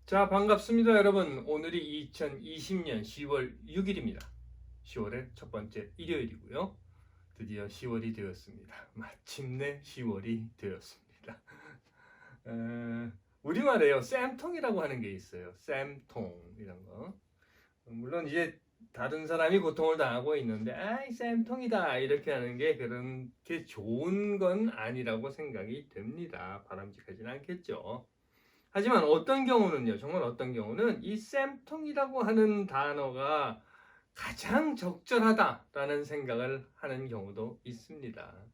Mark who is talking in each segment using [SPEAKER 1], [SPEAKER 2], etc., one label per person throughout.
[SPEAKER 1] 자, 반갑습니다, 여러분. 오늘이 2020년 10월 6일입니다. 10월의 첫 번째 일요일이고요. 드디어 10월이 되었습니다. 마침내 10월이 되었습니다. 우리말에요, 쌤통이라고 하는 게 있어요. 쌤통, 이런 거. 물론 이제 다른 사람이 고통을 당하고 있는데, 아이, 쌤통이다, 이렇게 하는 게 그렇게 좋은 건 아니라고 생각이 됩니다. 바람직하진 않겠죠. 하지만 어떤 경우는요, 정말 어떤 경우는 이 쌤통이라고 하는 단어가 가장 적절하다라는 생각을 하는 경우도 있습니다.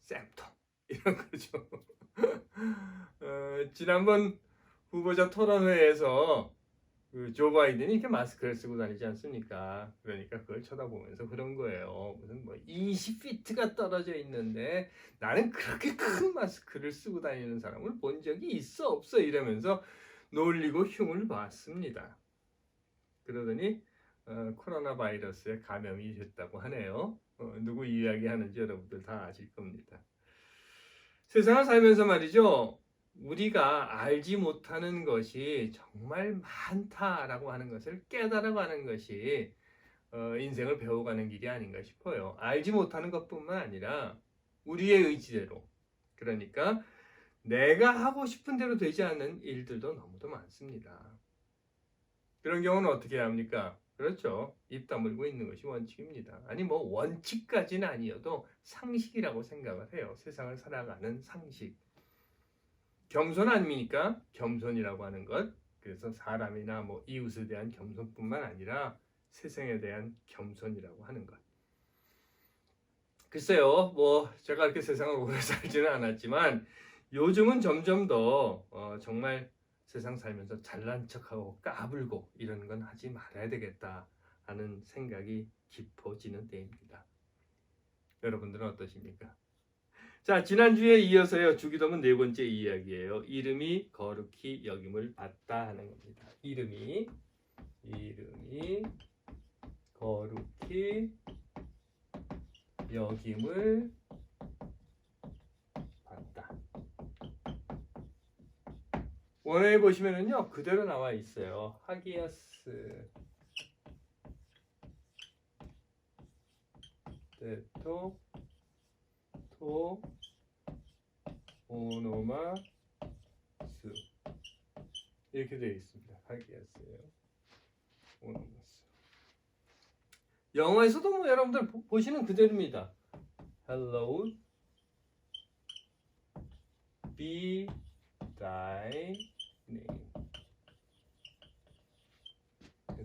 [SPEAKER 1] 쌤통 이런 거죠. 지난번 후보자 토론회에서 조 바이든이 이렇게 마스크를 쓰고 다니지 않습니까? 그러니까 그걸 쳐다보면서 그런 거예요. 무슨 뭐 20피트가 떨어져 있는데 나는 그렇게 큰 마스크를 쓰고 다니는 사람을 본 적이 있어 없어 이러면서 놀리고 흉을 봤습니다. 그러더니 코로나 바이러스에 감염이 됐다고 하네요. 누구 이야기하는지 여러분들 다 아실 겁니다. 세상을 살면서 말이죠. 우리가 알지 못하는 것이 정말 많다라고 하는 것을 깨달아가는 것이 인생을 배워가는 길이 아닌가 싶어요. 알지 못하는 것뿐만 아니라 우리의 의지대로, 그러니까 내가 하고 싶은 대로 되지 않는 일들도 너무도 많습니다. 그런 경우는 어떻게 해야 합니까? 그렇죠. 입 다물고 있는 것이 원칙입니다. 아니 뭐 원칙까지는 아니어도 상식이라고 생각을 해요. 세상을 살아가는 상식. 겸손 아닙니까? 겸손이라고 하는 것. 그래서 사람이나 뭐 이웃에 대한 겸손뿐만 아니라 세상에 대한 겸손이라고 하는 것. 글쎄요, 뭐 제가 이렇게 세상을 오래 살지는 않았지만 요즘은 점점 더 정말 세상 살면서 잘난 척하고 까불고 이런 건 하지 말아야 되겠다 하는 생각이 깊어지는 때입니다. 여러분들은 어떠십니까? 자, 지난주에 이어서요, 주기도문 네 번째 이야기예요. 이름이 거룩히 여김을 받다 하는 겁니다. 이름이 거룩히 여김을 받다. 원어에 보시면은요, 그대로 나와 있어요. 하기야스 데토 토 오노마스 이렇게 되어 있습니다. 하기야스예요. 오노마스. 영어에서도 뭐 여러분들 보시는 그대로입니다. Hello, be thy name.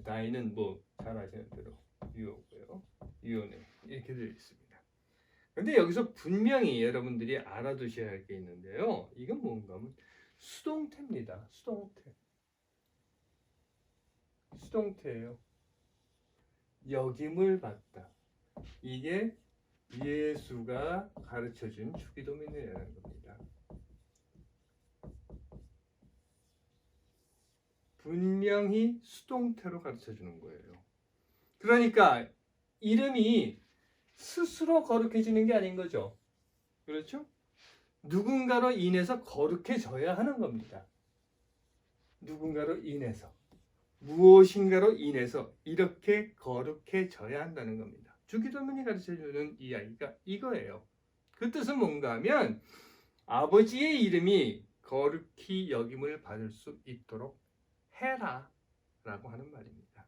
[SPEAKER 1] thy는 뭐 잘 아시는 대로 유어고요. your name 이렇게 되어 있습니다. 근데 여기서 분명히 여러분들이 알아두셔야 할 게 있는데요. 이건 뭔가 하면 수동태입니다. 수동태예요. 여김을 받다. 이게 예수가 가르쳐준 주기도문이라는 겁니다. 분명히 수동태로 가르쳐주는 거예요. 그러니까 이름이 스스로 거룩해지는 게 아닌 거죠. 그렇죠? 누군가로 인해서 거룩해져야 하는 겁니다. 누군가로 인해서. 무엇인가로 인해서 이렇게 거룩해져야 한다는 겁니다. 주기도문이 가르쳐주는 이야기가 이거예요. 그 뜻은 뭔가 하면 아버지의 이름이 거룩히 여김을 받을 수 있도록 해라 라고 하는 말입니다.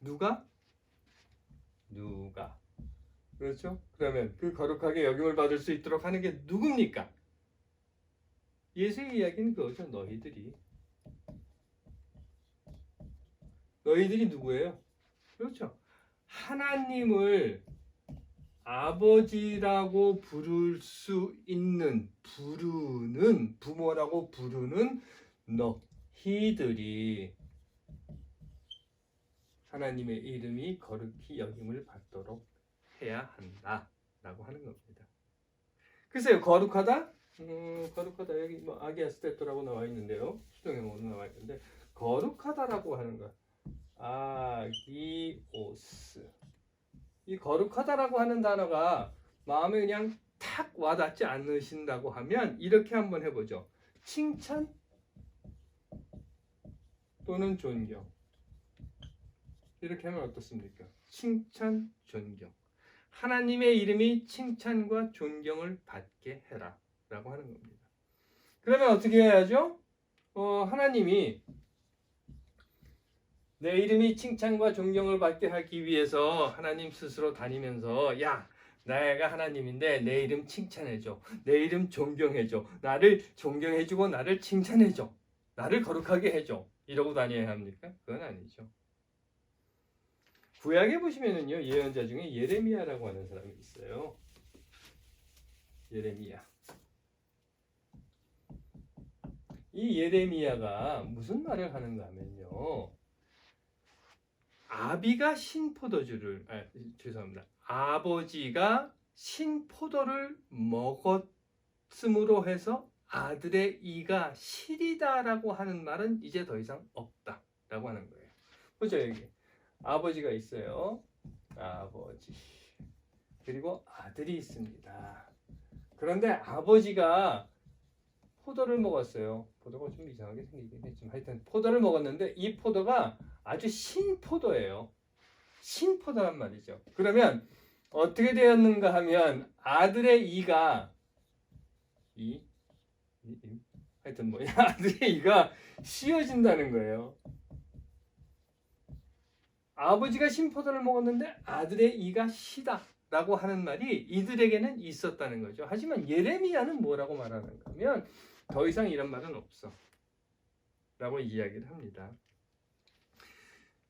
[SPEAKER 1] 누가? 그렇죠? 그러면 그 거룩하게 여김을 받을 수 있도록 하는 게 누굽니까? 예수의 이야기는 그거죠. 너희들이 누구예요? 그렇죠. 하나님을 아버지라고 부를 수 있는, 부모라고 부르는 너희들이 하나님의 이름이 거룩히 여김을 받도록 해야 한다라고 하는 겁니다. 글쎄요, 거룩하다? 거룩하다 여기 뭐 아기아스테토라고 나와 있는데요. 수동형으로 나와 있는데 거룩하다라고 하는 것. 아기오스. 이 거룩하다라고 하는 단어가 마음에 그냥 탁 와닿지 않으신다고 하면 이렇게 한번 해보죠. 칭찬? 또는 존경. 이렇게 하면 어떻습니까? 칭찬, 존경. 하나님의 이름이 칭찬과 존경을 받게 해라 라고 하는 겁니다. 그러면 어떻게 해야죠? 하나님이 내 이름이 칭찬과 존경을 받게 하기 위해서 하나님 스스로 다니면서 야, 내가 하나님인데 내 이름 칭찬해줘. 내 이름 존경해줘. 나를 존경해주고 나를 칭찬해줘. 나를 거룩하게 해줘. 이러고 다녀야 합니까? 그건 아니죠. 구약에 보시면은요, 예언자 중에 예레미야라고 하는 사람이 있어요. 예레미야. 이 예레미야가 무슨 말을 하는가 하면요. 아버지가 신포도를 먹었음으로 해서 아들의 이가 시리다라고 하는 말은 이제 더 이상 없다라고 하는 거예요. 보죠, 여기. 아버지가 있어요. 아버지. 그리고 아들이 있습니다. 그런데 아버지가 포도를 먹었어요. 포도가 좀 이상하게 생기긴 했지만 하여튼 포도를 먹었는데 이 포도가 아주 신포도예요. 신포도란 말이죠. 그러면 어떻게 되었는가 하면 아들의 이가 하여튼 뭐 아들의 이가 씌어진다는 거예요. 아버지가 신포도를 먹었는데 아들의 이가 시다라고 하는 말이 이들에게는 있었다는 거죠. 하지만 예레미야는 뭐라고 말하는가 하면 더 이상 이런 말은 없어 라고 이야기를 합니다.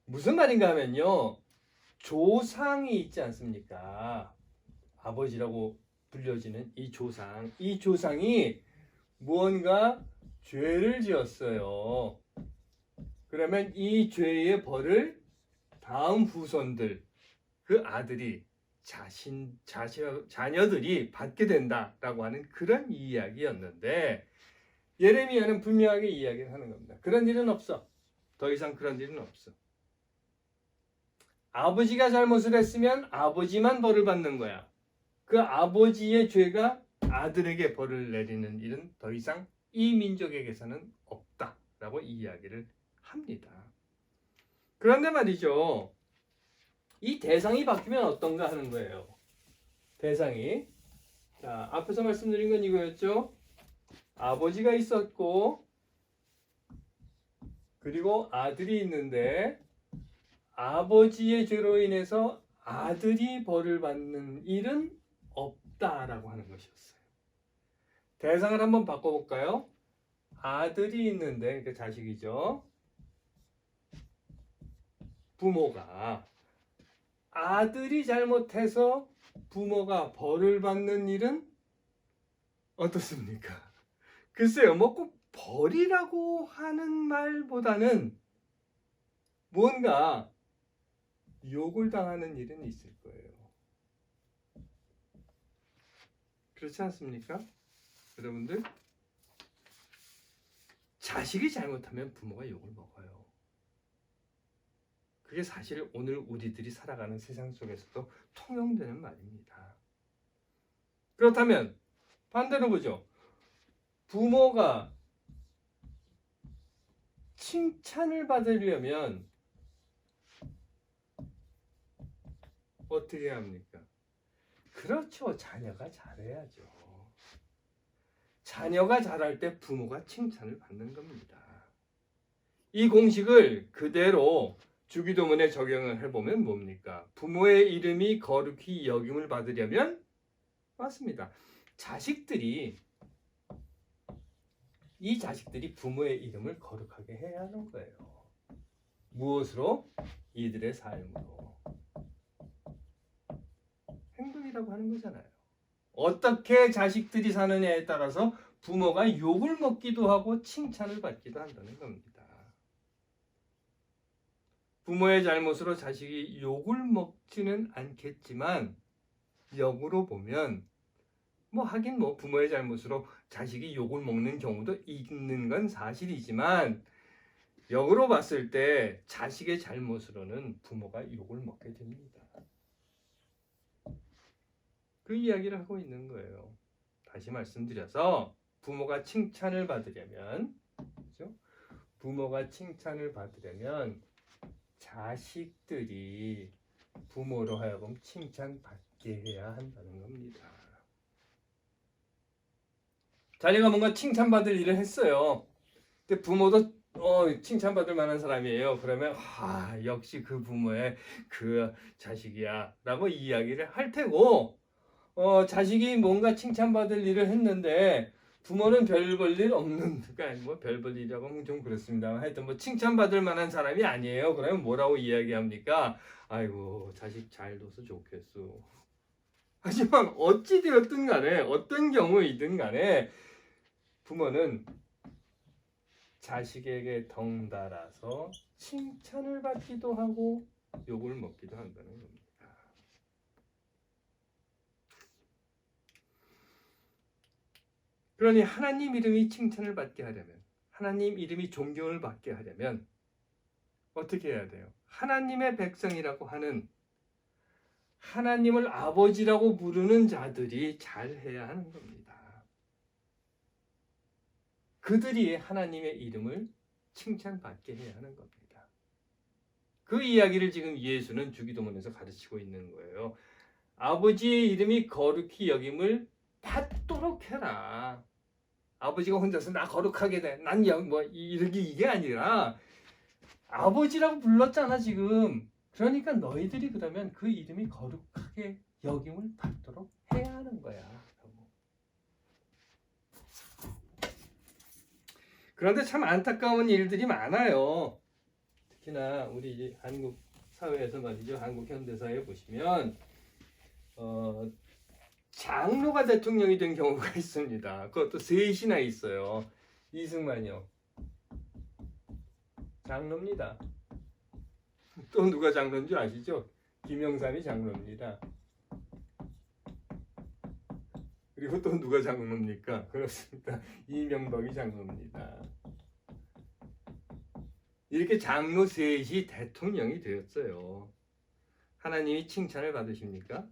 [SPEAKER 1] 무슨 말인가 하면요, 조상이 있지 않습니까? 아버지라고 불려지는 이 조상이 무언가 죄를 지었어요. 그러면 이 죄의 벌을 다음 후손들, 그 아들이 자녀들이 받게 된다라고 하는 그런 이야기였는데 예레미야는 분명하게 이야기를 하는 겁니다. 그런 일은 없어. 더 이상 그런 일은 없어. 아버지가 잘못을 했으면 아버지만 벌을 받는 거야. 그 아버지의 죄가 아들에게 벌을 내리는 일은 더 이상 이 민족에게서는 없다라고 이야기를 합니다. 그런데 말이죠. 이 대상이 바뀌면 어떤가 하는 거예요. 대상이. 자, 앞에서 말씀드린 건 이거였죠. 아버지가 있었고 그리고 아들이 있는데 아버지의 죄로 인해서 아들이 벌을 받는 일은 없다라고 하는 것이었어요. 대상을 한번 바꿔볼까요? 아들이 있는데, 그 자식이죠. 부모가 아들이 잘못해서 부모가 벌을 받는 일은 어떻습니까? 글쎄요, 뭐 꼭 벌이라고 하는 말보다는 뭔가 욕을 당하는 일은 있을 거예요. 그렇지 않습니까? 여러분들, 자식이 잘못하면 부모가 욕을 먹어요. 그게 사실 오늘 우리들이 살아가는 세상 속에서도 통용되는 말입니다. 그렇다면 반대로 보죠. 부모가 칭찬을 받으려면 어떻게 합니까? 그렇죠. 자녀가 잘해야죠. 자녀가 잘할 때 부모가 칭찬을 받는 겁니다. 이 공식을 그대로 주기도문에 적용을 해보면 뭡니까? 부모의 이름이 거룩히 여김을 받으려면 맞습니다. 이 자식들이 부모의 이름을 거룩하게 해야 하는 거예요. 무엇으로? 이들의 삶으로. 행동이라고 하는 거잖아요. 어떻게 자식들이 사느냐에 따라서 부모가 욕을 먹기도 하고 칭찬을 받기도 한다는 겁니다. 부모의 잘못으로 자식이 욕을 먹지는 않겠지만 역으로 보면 하긴 부모의 잘못으로 자식이 욕을 먹는 경우도 있는 건 사실이지만 역으로 봤을 때 자식의 잘못으로는 부모가 욕을 먹게 됩니다. 그 이야기를 하고 있는 거예요. 다시 말씀드려서 부모가 칭찬을 받으려면 그렇죠? 부모가 칭찬을 받으려면 자식들이 부모로 하여금 칭찬받게 해야 한다는 겁니다. 자기가 뭔가 칭찬받을 일을 했어요. 근데 부모도 칭찬받을 만한 사람이에요. 그러면 역시 그 부모의 그 자식이야 라고 이야기를 할 테고, 자식이 뭔가 칭찬받을 일을 했는데 부모는 별 볼 일 없는, 그러니까 뭐 별 볼 일이라고 하면 좀 그렇습니다만 하여튼 뭐 칭찬받을 만한 사람이 아니에요. 그러면 뭐라고 이야기합니까? 아이고 자식 잘 둬서 좋겠어. 하지만 어찌 되었든 간에 어떤 경우이든 간에 부모는 자식에게 덩달아서 칭찬을 받기도 하고 욕을 먹기도 한다는 겁니다. 그러니 하나님 이름이 칭찬을 받게 하려면, 하나님 이름이 존경을 받게 하려면 어떻게 해야 돼요? 하나님의 백성이라고 하는, 하나님을 아버지라고 부르는 자들이 잘해야 하는 겁니다. 그들이 하나님의 이름을 칭찬받게 해야 하는 겁니다. 그 이야기를 지금 예수는 주기도문에서 가르치고 있는 거예요. 아버지의 이름이 거룩히 여김을 받도록 해라. 아버지가 혼자서 나 거룩하게 돼. 난 뭐 이게 아니라 아버지라고 불렀잖아 지금. 그러니까 너희들이 그러면 그 이름이 거룩하게 여김을 받도록 해야 하는 거야. 그런데 참 안타까운 일들이 많아요. 특히나 우리 한국 사회에서 말이죠. 한국 현대사에 보시면 장로가 대통령이 된 경우가 있습니다. 그것도 셋이나 있어요. 이승만이요. 장로입니다. 또 누가 장로인 줄 아시죠? 김영삼이 장로입니다. 그리고 또 누가 장로입니까? 그렇습니다. 이명박이 장로입니다. 이렇게 장로 셋이 대통령이 되었어요. 하나님이 칭찬을 받으십니까?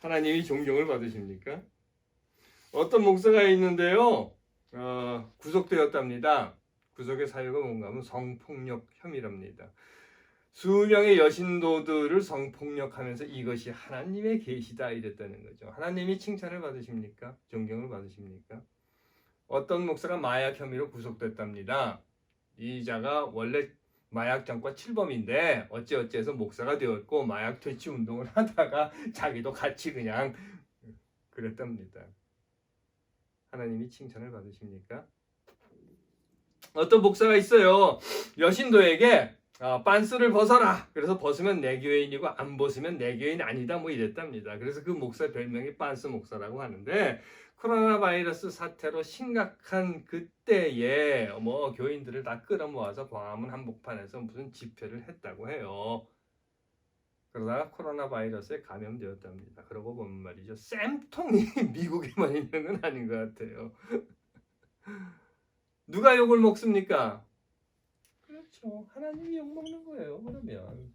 [SPEAKER 1] 하나님이 존경을 받으십니까? 어떤 목사가 있는데요. 구속되었답니다. 구속의 사유가 뭔가 하면 성폭력 혐의랍니다. 수명의 여신도들을 성폭력하면서 이것이 하나님의 계시다 이랬다는 거죠. 하나님이 칭찬을 받으십니까? 존경을 받으십니까? 어떤 목사가 마약 혐의로 구속됐답니다. 이 자가 원래 마약 전과 7범인데 어찌어찌해서 목사가 되었고 마약 퇴치 운동을 하다가 자기도 같이 그냥 그랬답니다. 하나님이 칭찬을 받으십니까? 어떤 목사가 있어요. 여신도에게 빤스를 벗어라. 그래서 벗으면 내 교인이고 안 벗으면 내 교인 아니다. 뭐 이랬답니다. 그래서 그 목사 별명이 빤스 목사라고 하는데 코로나 바이러스 사태로 심각한 그때에 뭐 교인들을 다 끌어모아서 광화문 한복판에서 무슨 집회를 했다고 해요. 그러다가 코로나 바이러스에 감염되었답니다. 그러고 보면 말이죠. 쌤통이 미국에만 있는 건 아닌 것 같아요. 누가 욕을 먹습니까? 그렇죠. 하나님이 욕 먹는 거예요. 그러면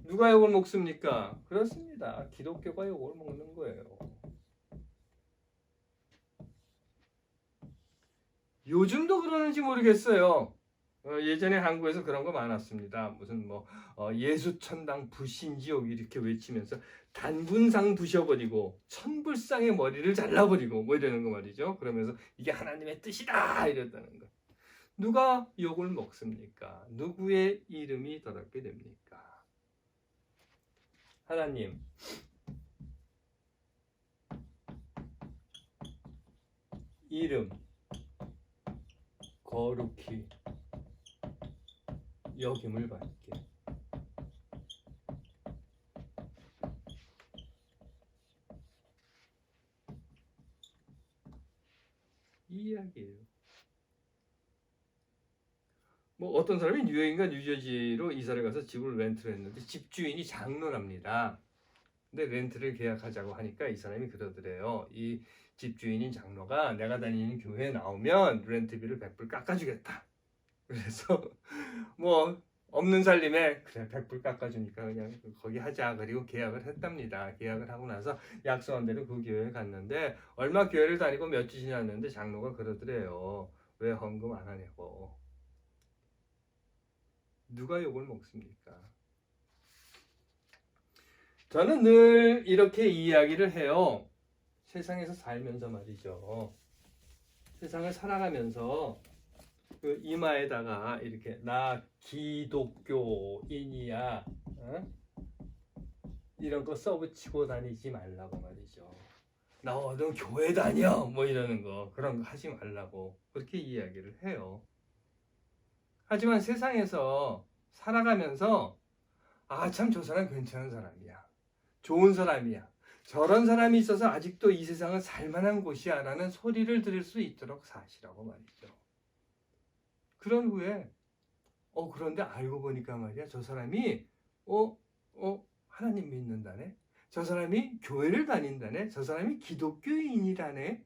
[SPEAKER 1] 누가 욕을 먹습니까? 그렇습니다. 기독교가 욕을 먹는 거예요. 요즘도 그러는지 모르겠어요. 예전에 한국에서 그런 거 많았습니다. 무슨 뭐 예수천당 불신지옥 이렇게 외치면서 단군상 부셔버리고 천불상의 머리를 잘라버리고 뭐 이러는 거 말이죠. 그러면서 이게 하나님의 뜻이다 이랬다는 거. 누가 욕을 먹습니까? 누구의 이름이 더럽게 됩니까? 하나님. 이름 거룩히 여김을 받게. 이 이야기예요. 뭐 어떤 사람이 뉴욕인가 뉴저지로 이사를 가서 집을 렌트를 했는데 집주인이 장로랍니다. 근데 렌트를 계약하자고 하니까 이 사람이 그러더래요. 이 집주인인 장로가 내가 다니는 교회에 나오면 렌트비를 100불 깎아주겠다. 그래서 뭐 없는 살림에 그래 100불 깎아주니까 그냥 거기 하자. 그리고 계약을 했답니다. 계약을 하고 나서 약속한 대로 그 교회에 갔는데 얼마 교회를 다니고 몇 주 지났는데 장로가 그러더래요. 왜 헌금 안 하냐고. 누가 욕을 먹습니까? 저는 늘 이렇게 이야기를 해요. 세상에서 살면서 말이죠. 세상을 살아가면서 그 이마에다가 이렇게 나 기독교인이야, 어? 이런 거 써붙이고 다니지 말라고 말이죠. 너 교회 다녀 뭐 이러는 거 그런 거 하지 말라고 그렇게 이야기를 해요. 하지만 세상에서 살아가면서 참 저 사람 괜찮은 사람이야, 좋은 사람이야, 저런 사람이 있어서 아직도 이 세상은 살만한 곳이야 라는 소리를 들을 수 있도록 사시라고 말이죠. 그런 후에 그런데 알고 보니까 말이야, 저 사람이 하나님 믿는다네, 저 사람이 교회를 다닌다네, 저 사람이 기독교인이라네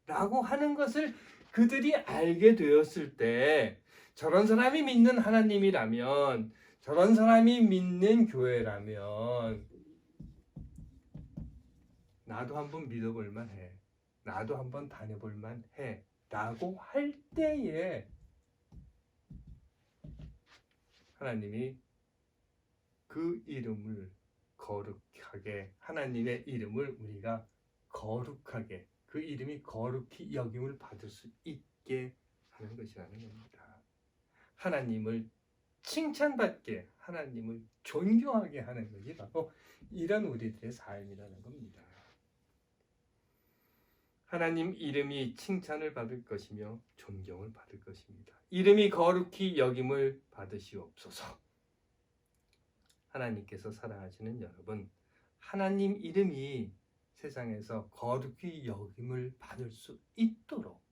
[SPEAKER 1] 라고 하는 것을 그들이 알게 되었을 때, 저런 사람이 믿는 하나님이라면, 저런 사람이 믿는 교회라면 나도 한번 믿어볼 만해, 나도 한번 다녀볼 만해 라고 할 때에 하나님이 그 이름을 거룩하게, 하나님의 이름을 우리가 거룩하게, 그 이름이 거룩히 여김을 받을 수 있게 하는 것이라는 겁니다. 하나님을 칭찬받게, 하나님을 존경하게 하는 것이 바로 이런 우리들의 삶이라는 겁니다. 하나님 이름이 칭찬을 받을 것이며 존경을 받을 것입니다. 이름이 거룩히 여김을 받으시옵소서. 하나님께서 사랑하시는 여러분, 하나님 이름이 세상에서 거룩히 여김을 받을 수 있도록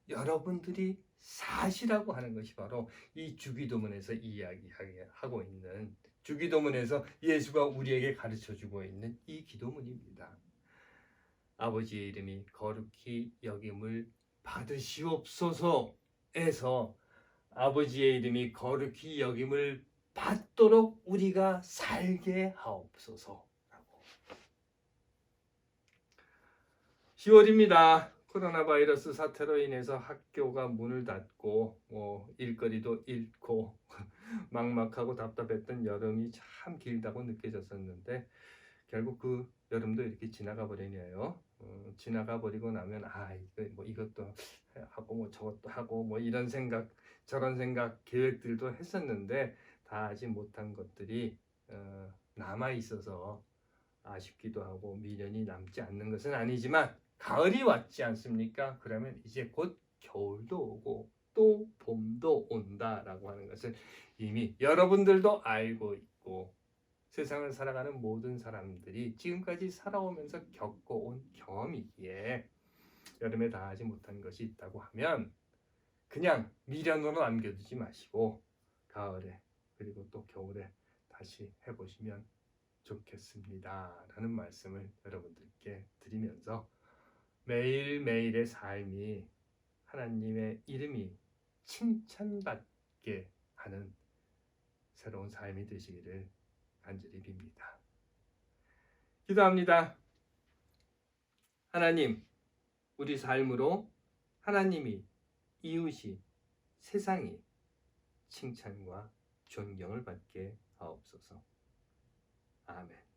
[SPEAKER 1] 여러분들이 사시라고 하는 것이 바로 이 주기도문에서 이야기하고 있는, 주기도문에서 예수가 우리에게 가르쳐주고 있는 이 기도문입니다. 아버지의 이름이 거룩히 여김을 받으시옵소서에서 아버지의 이름이 거룩히 여김을 받도록 우리가 살게 하옵소서라고. 10월입니다. 코로나 바이러스 사태로 인해서 학교가 문을 닫고 일거리도 잃고 막막하고 답답했던 여름이 참 길다고 느껴졌었는데 결국 그 여름도 이렇게 지나가 버리네요. 지나가 버리고 나면 이것도 하고 뭐 저것도 하고 뭐 이런 생각 저런 생각 계획들도 했었는데 다 하지 못한 것들이 남아 있어서 아쉽기도 하고 미련이 남지 않는 것은 아니지만 가을이 왔지 않습니까? 그러면 이제 곧 겨울도 오고 또 봄도 온다라고 하는 것을 이미 여러분들도 알고 있고 세상을 살아가는 모든 사람들이 지금까지 살아오면서 겪어온 경험이기에 여름에 다 하지 못한 것이 있다고 하면 그냥 미련으로 남겨두지 마시고 가을에 그리고 또 겨울에 다시 해보시면 좋겠습니다 라는 말씀을 여러분들께 드리면서 매일매일의 삶이 하나님의 이름이 칭찬받게 하는 새로운 삶이 되시기를 간절히 빕니다. 기도합니다. 하나님, 우리 삶으로 하나님이, 이웃이, 세상이 칭찬과 존경을 받게 하옵소서. 아멘.